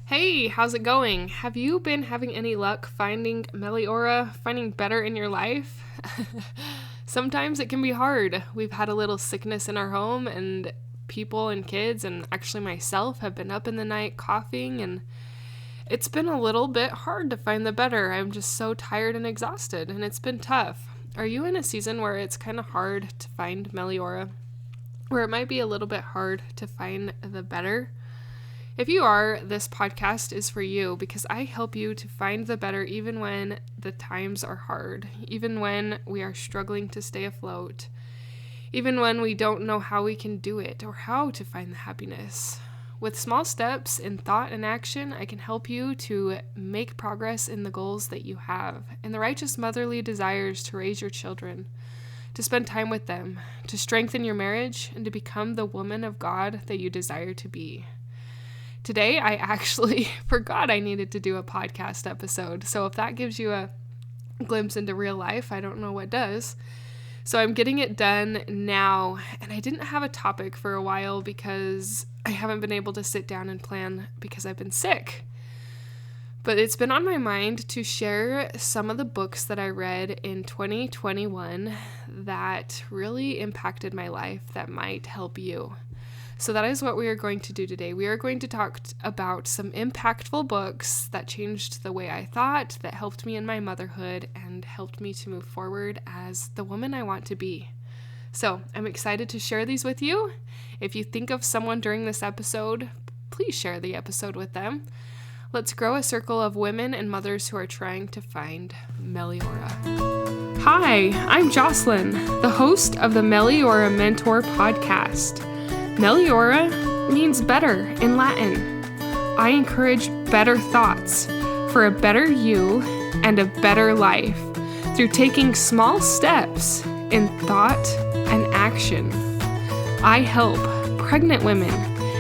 Hey, how's it going? Have you been having any luck finding Meliora, finding better in your life? Sometimes it can be hard. We've had a little sickness in our home, and people and kids, and actually myself, have been up in the night coughing, and it's been a little bit hard to find the better. I'm just so tired and exhausted, and it's been tough. Are you in a season where it's kind of hard to find Meliora? Where it might be a little bit hard to find the better? If you are, this podcast is for you because I help you to find the better even when the times are hard, even when we are struggling to stay afloat, even when we don't know how we can do it or how to find the happiness. With small steps in thought and action, I can help you to make progress in the goals that you have and the righteous motherly desires to raise your children, to spend time with them, to strengthen your marriage, and to become the woman of God that you desire to be. Today, I actually forgot I needed to do a podcast episode, so if that gives you a glimpse into real life, I don't know what does. So I'm getting it done now, and I didn't have a topic for a while because I haven't been able to sit down and plan because I've been sick. But it's been on my mind to share some of the books that I read in 2021 that really impacted my life that might help you. So that is what we are going to do today. We are going to talk about some impactful books that changed the way I thought, that helped me in my motherhood, and helped me to move forward as the woman I want to be. So I'm excited to share these with you. If you think of someone during this episode, please share the episode with them. Let's grow a circle of women and mothers who are trying to find Meliora. Hi, I'm Jocelyn, the host of the Meliora Mentor podcast. Meliora means better in Latin. I encourage better thoughts for a better you and a better life through taking small steps in thought and action. I help pregnant women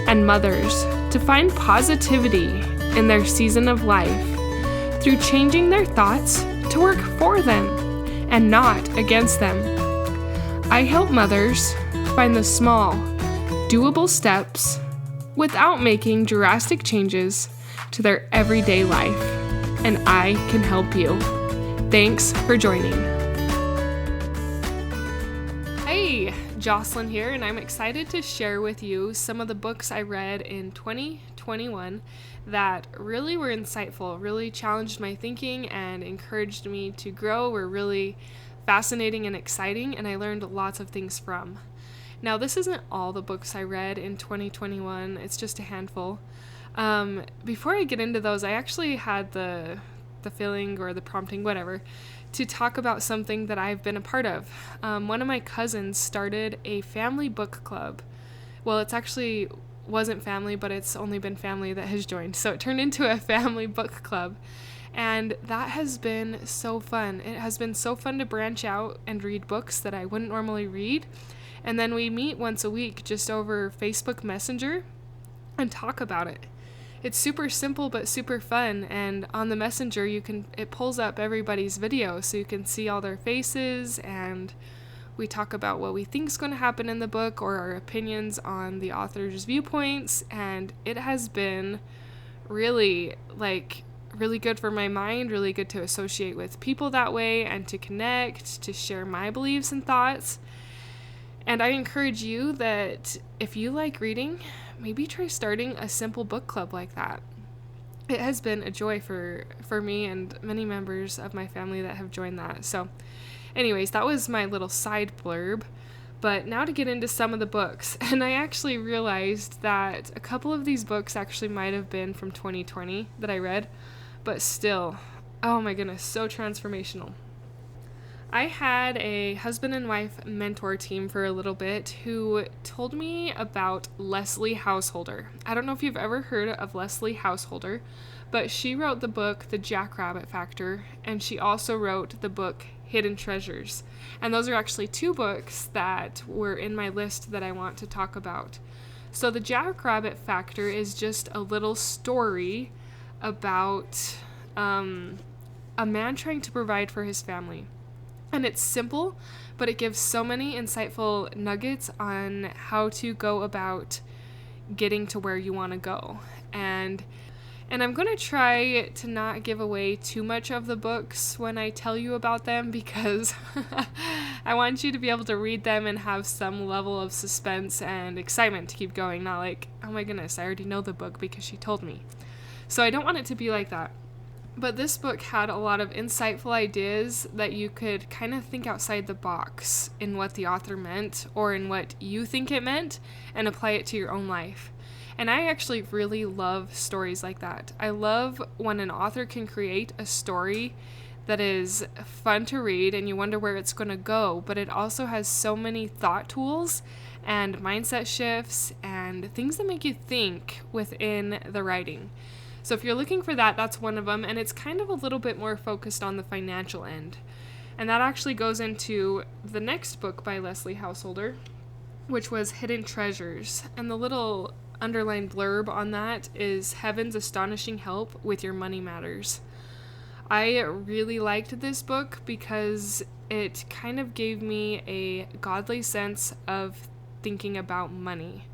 and mothers to find positivity in their season of life through changing their thoughts to work for them and not against them. I help mothers find the small, doable steps without making drastic changes to their everyday life, and I can help you. Thanks for joining. Hey, Jocelyn here, and I'm excited to share with you some of the books I read in 2021 that really were insightful, really challenged my thinking and encouraged me to grow, were really fascinating and exciting, and I learned lots of things from. Now, this isn't all the books I read in 2021. It's just a handful. Before I get into those, I actually had the feeling or the prompting, whatever, to talk about something that I've been a part of. One of my cousins started a family book club. Well, it's actually wasn't family, but it's only been family that has joined. So it turned into a family book club. And that has been so fun. It has been so fun to branch out and read books that I wouldn't normally read. And then we meet once a week just over Facebook Messenger and talk about it. It's super simple but super fun, and on the Messenger it pulls up everybody's video so you can see all their faces, and we talk about what we think is going to happen in the book or our opinions on the author's viewpoints, and it has been really good for my mind, really good to associate with people that way and to connect, to share my beliefs and thoughts. And I encourage you that if you like reading, maybe try starting a simple book club like that. It has been a joy for me and many members of my family that have joined that. So anyways, that was my little side blurb. But now to get into some of the books. And I actually realized that a couple of these books actually might have been from 2020 that I read. But still, oh my goodness, so transformational. I had a husband and wife mentor team for a little bit who told me about Leslie Householder. I don't know if you've ever heard of Leslie Householder, but she wrote the book The Jackrabbit Factor, and she also wrote the book Hidden Treasures. And those are actually two books that were in my list that I want to talk about. So The Jackrabbit Factor is just a little story about a man trying to provide for his family. And it's simple, but it gives so many insightful nuggets on how to go about getting to where you want to go. And And I'm going to try to not give away too much of the books when I tell you about them, because I want you to be able to read them and have some level of suspense and excitement to keep going. Not like, oh my goodness, I already know the book because she told me. So I don't want it to be like that. But this book had a lot of insightful ideas that you could kind of think outside the box in what the author meant or in what you think it meant and apply it to your own life. And I actually really love stories like that. I love when an author can create a story that is fun to read and you wonder where it's going to go, but it also has so many thought tools and mindset shifts and things that make you think within the writing. So if you're looking for that, that's one of them, and it's kind of a little bit more focused on the financial end. And that actually goes into the next book by Leslie Householder, which was Hidden Treasures. And the little underlined blurb on that is Heaven's Astonishing Help with Your Money Matters. I really liked this book because it kind of gave me a godly sense of thinking about money.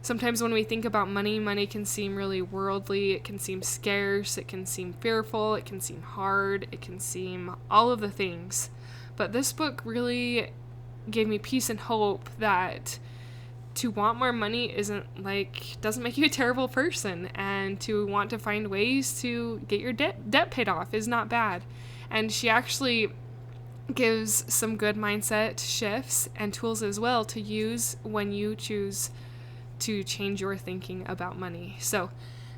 Sometimes when we think about money, money can seem really worldly, it can seem scarce, it can seem fearful, it can seem hard, it can seem all of the things. But this book really gave me peace and hope that to want more money doesn't make you a terrible person, and to want to find ways to get your debt paid off is not bad. And she actually gives some good mindset shifts and tools as well to use when you choose to change your thinking about money. So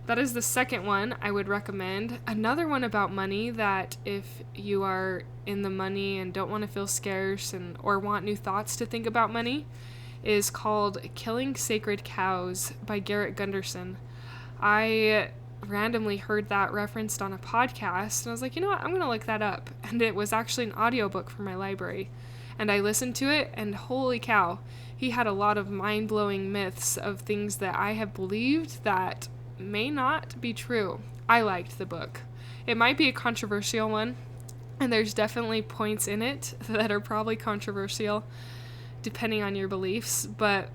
that is the second one I would recommend. Another one about money that if you are in the money and don't want to feel scarce or want new thoughts to think about money is called Killing Sacred Cows by Gunderson. I randomly heard that referenced on a podcast and I was like, you know what, I'm going to look that up. And it was actually an audiobook from my library. And I listened to it and holy cow, he had a lot of mind-blowing myths of things that I have believed that may not be true. I liked the book. It might be a controversial one, and there's definitely points in it that are probably controversial depending on your beliefs, but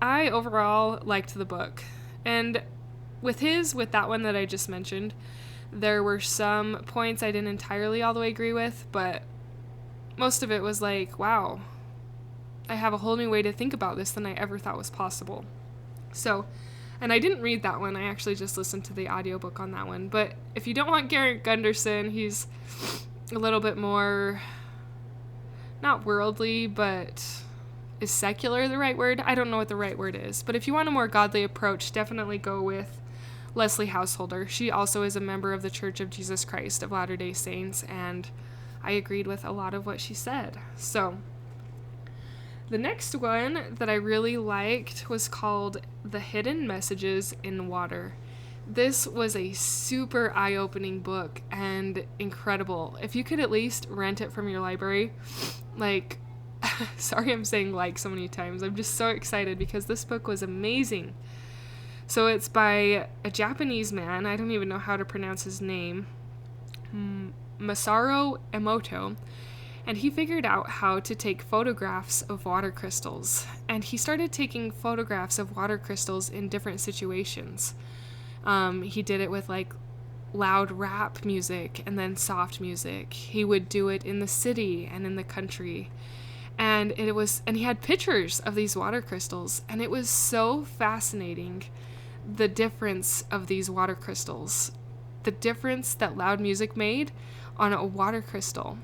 I overall liked the book. And with that one that I just mentioned, there were some points I didn't entirely all the way agree with, but most of it was like, wow, I have a whole new way to think about this than I ever thought was possible. So, and I didn't read that one, I actually just listened to the audiobook on that one. But if you don't want Garrett Gunderson, he's a little bit more, not worldly, but is secular the right word? I don't know what the right word is. But if you want a more godly approach, definitely go with Leslie Householder. She also is a member of the Church of Jesus Christ of Latter-day Saints, and I agreed with a lot of what she said. So the next one that I really liked was called The Hidden Messages in Water. This was a super eye-opening book and incredible. If you could at least rent it from your library, sorry I'm saying so many times. I'm just so excited because this book was amazing. So it's by a Japanese man. I don't even know how to pronounce his name. Masaru Emoto. And he figured out how to take photographs of water crystals. And he started taking photographs of water crystals in different situations. He did it with loud rap music and then soft music. He would do it in the city and in the country. And he had pictures of these water crystals, and it was so fascinating, the difference of these water crystals, the difference that loud music made on a water crystal.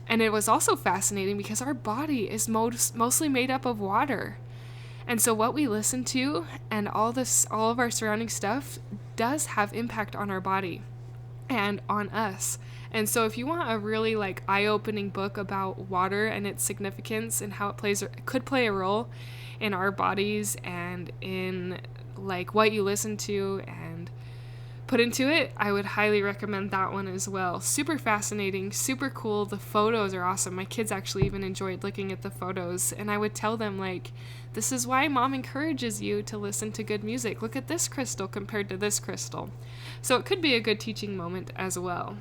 And it was also fascinating because our body is mostly made up of water. And so what we listen to and all of our surrounding stuff does have impact on our body and on us. And so if you want a really eye-opening book about water and its significance and how it could play a role in our bodies and in what you listen to and put into it, I would highly recommend that one as well. Super fascinating, super cool. The photos are awesome. My kids actually even enjoyed looking at the photos, and I would tell them this is why mom encourages you to listen to good music. Look at this crystal compared to this crystal. So it could be a good teaching moment as well.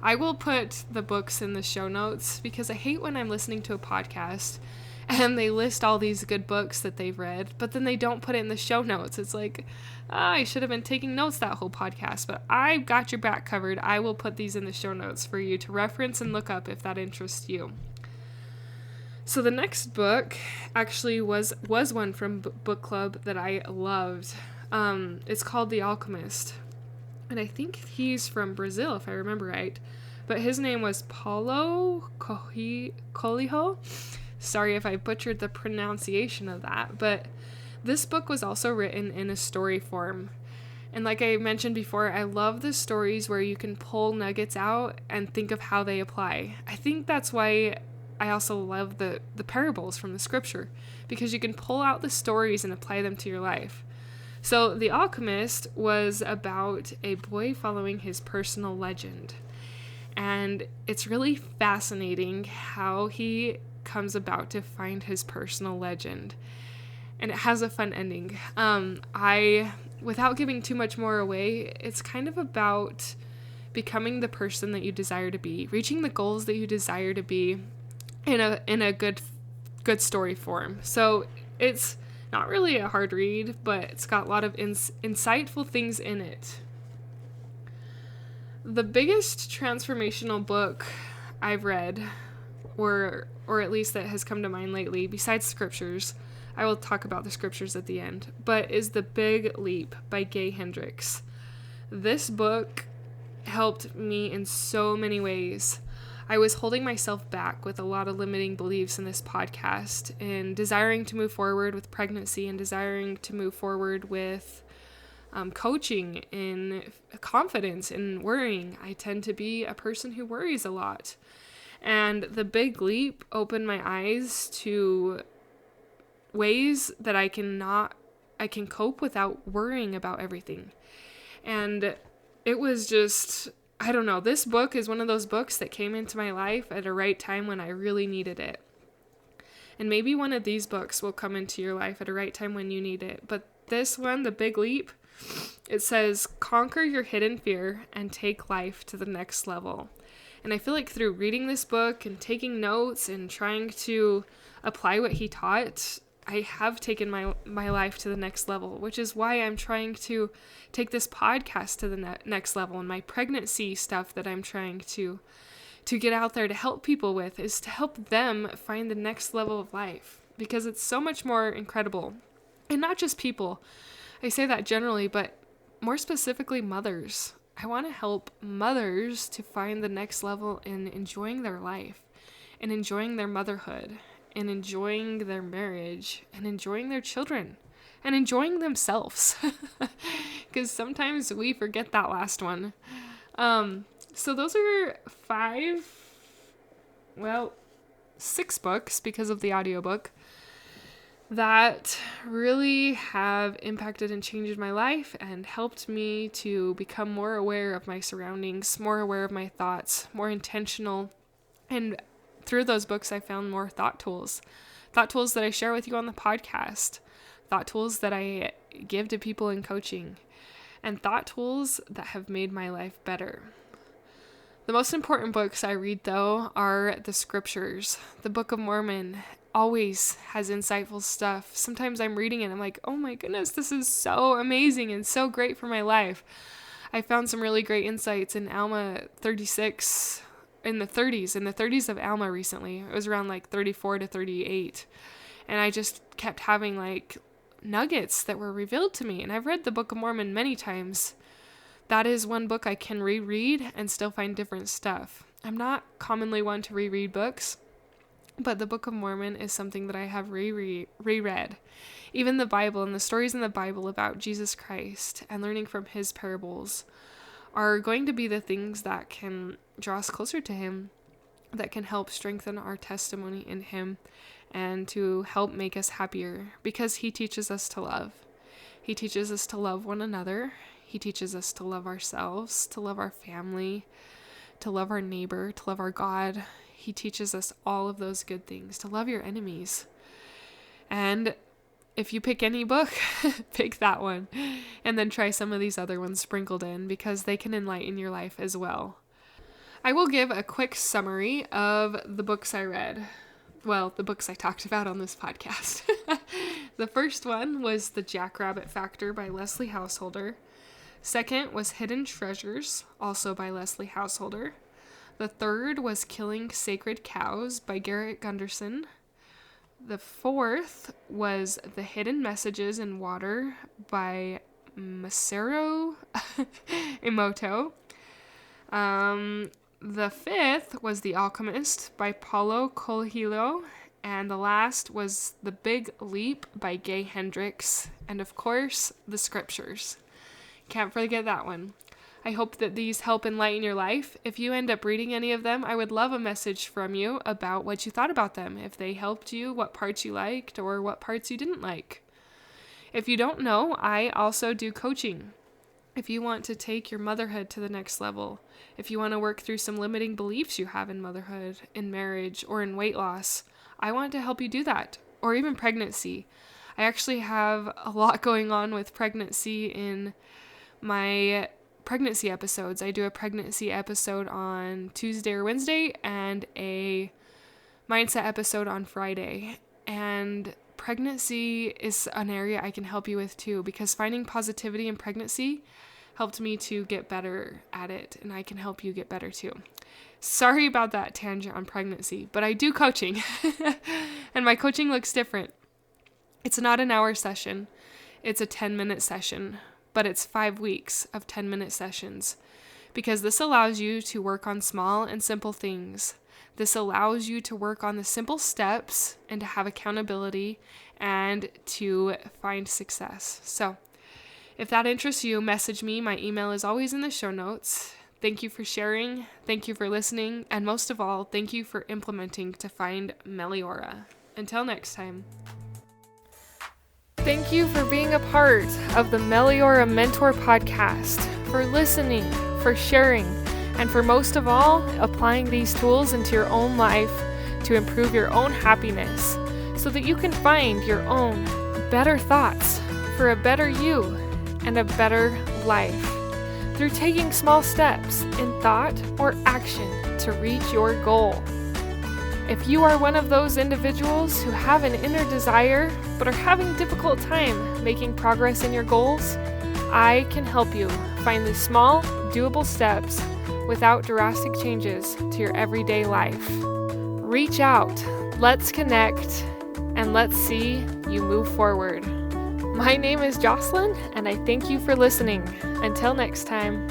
I will put the books in the show notes because I hate when I'm listening to a podcast and they list all these good books that they've read, but then they don't put it in the show notes. It's like, I should have been taking notes that whole podcast, but I've got your back covered. I will put these in the show notes for you to reference and look up if that interests you. So the next book actually was one from book club that I loved. It's called The Alchemist, and I think he's from Brazil, if I remember right, but his name was Paulo Coelho. Sorry if I butchered the pronunciation of that, but this book was also written in a story form. And like I mentioned before, I love the stories where you can pull nuggets out and think of how they apply. I think that's why I also love the parables from the scripture, because you can pull out the stories and apply them to your life. So The Alchemist was about a boy following his personal legend. And it's really fascinating how he comes about to find his personal legend. And it has a fun ending. Without giving too much more away, it's kind of about becoming the person that you desire to be, reaching the goals that you desire to be in a good story form. So it's not really a hard read, but it's got a lot of insightful things in it. The biggest transformational book I've read, or at least that has come to mind lately, besides scriptures, I will talk about the scriptures at the end, but is The Big Leap by Gay Hendricks. This book helped me in so many ways. I was holding myself back with a lot of limiting beliefs in this podcast, and desiring to move forward with pregnancy and desiring to move forward with coaching in confidence and worrying. I tend to be a person who worries a lot. And The Big Leap opened my eyes to ways that I can cope without worrying about everything. And it was just, I don't know, this book is one of those books that came into my life at a right time when I really needed it. And maybe one of these books will come into your life at a right time when you need it. But this one, The Big Leap, it says, conquer your hidden fear and take life to the next level. And I feel like through reading this book and taking notes and trying to apply what he taught, I have taken my life to the next level, which is why I'm trying to take this podcast to the next level. And my pregnancy stuff that I'm trying to get out there to help people with is to help them find the next level of life, because it's so much more incredible. And not just people. I say that generally, but more specifically mothers. I want to help mothers to find the next level in enjoying their life and enjoying their motherhood and enjoying their marriage and enjoying their children and enjoying themselves, because sometimes we forget that last one. So those are 6 books, because of the audiobook, that really have impacted and changed my life and helped me to become more aware of my surroundings, more aware of my thoughts, more intentional. And through those books, I found more thought tools that I share with you on the podcast, thought tools that I give to people in coaching, and thought tools that have made my life better. The most important books I read, though, are the scriptures. The Book of Mormon always has insightful stuff. Sometimes I'm reading it and I'm like, oh my goodness, this is so amazing and so great for my life. I found some really great insights in Alma 36, in the 30s of Alma recently. It was around like 34 to 38. And I just kept having like nuggets that were revealed to me. And I've read the Book of Mormon many times. That is one book I can reread and still find different stuff. I'm not commonly one to reread books, but the Book of Mormon is something that I have reread. Even the Bible and the stories in the Bible about Jesus Christ and learning from his parables are going to be the things that can draw us closer to him, that can help strengthen our testimony in him and to help make us happier, because he teaches us to love. He teaches us to love one another. He teaches us to love ourselves, to love our family, to love our neighbor, to love our God. He teaches us all of those good things, to love your enemies. And if you pick any book, pick that one. And then try some of these other ones sprinkled in, because they can enlighten your life as well. I will give a quick summary of the books I read. the books I talked about on this podcast. The first one was The Jackrabbit Factor by Leslie Householder. Second was Hidden Treasures, also by Leslie Householder. The third was Killing Sacred Cows by Garrett Gunderson. The fourth was The Hidden Messages in Water by Water-Masaru Emoto. The fifth was The Alchemist by Paulo Coelho. And the last was The Big Leap-Gay Hendricks. And of course, the scriptures. Can't forget that one. I hope that these help enlighten your life. If you end up reading any of them, I would love a message from you about what you thought about them. If they helped you, what parts you liked, or what parts you didn't like. If you don't know, I also do coaching. If you want to take your motherhood to the next level, if you want to work through some limiting beliefs you have in motherhood, in marriage, or in weight loss, I want to help you do that, or even pregnancy. I actually have a lot going on with pregnancy in my pregnancy episodes. I do a pregnancy episode on Tuesday or Wednesday and a mindset episode on Friday. And pregnancy is an area I can help you with too, because finding positivity in pregnancy helped me to get better at it, and I can help you get better too. Sorry about that tangent on pregnancy, but I do coaching, and my coaching looks different. It's not an hour session. It's a 10-minute session, but it's 5 weeks of 10-minute sessions, because this allows you to work on small and simple things. This allows you to work on the simple steps and to have accountability and to find success. So if that interests you, message me. My email is always in the show notes. Thank you for sharing. Thank you for listening. And most of all, thank you for implementing to find Meliora. Until next time. Thank you for being a part of the Meliora Mentor Podcast, for listening, for sharing, and for most of all, applying these tools into your own life to improve your own happiness so that you can find your own better thoughts for a better you and a better life through taking small steps in thought or action to reach your goal. If you are one of those individuals who have an inner desire but are having a difficult time making progress in your goals, I can help you find the small, doable steps without drastic changes to your everyday life. Reach out, let's connect, and let's see you move forward. My name is Jocelyn, and I thank you for listening. Until next time.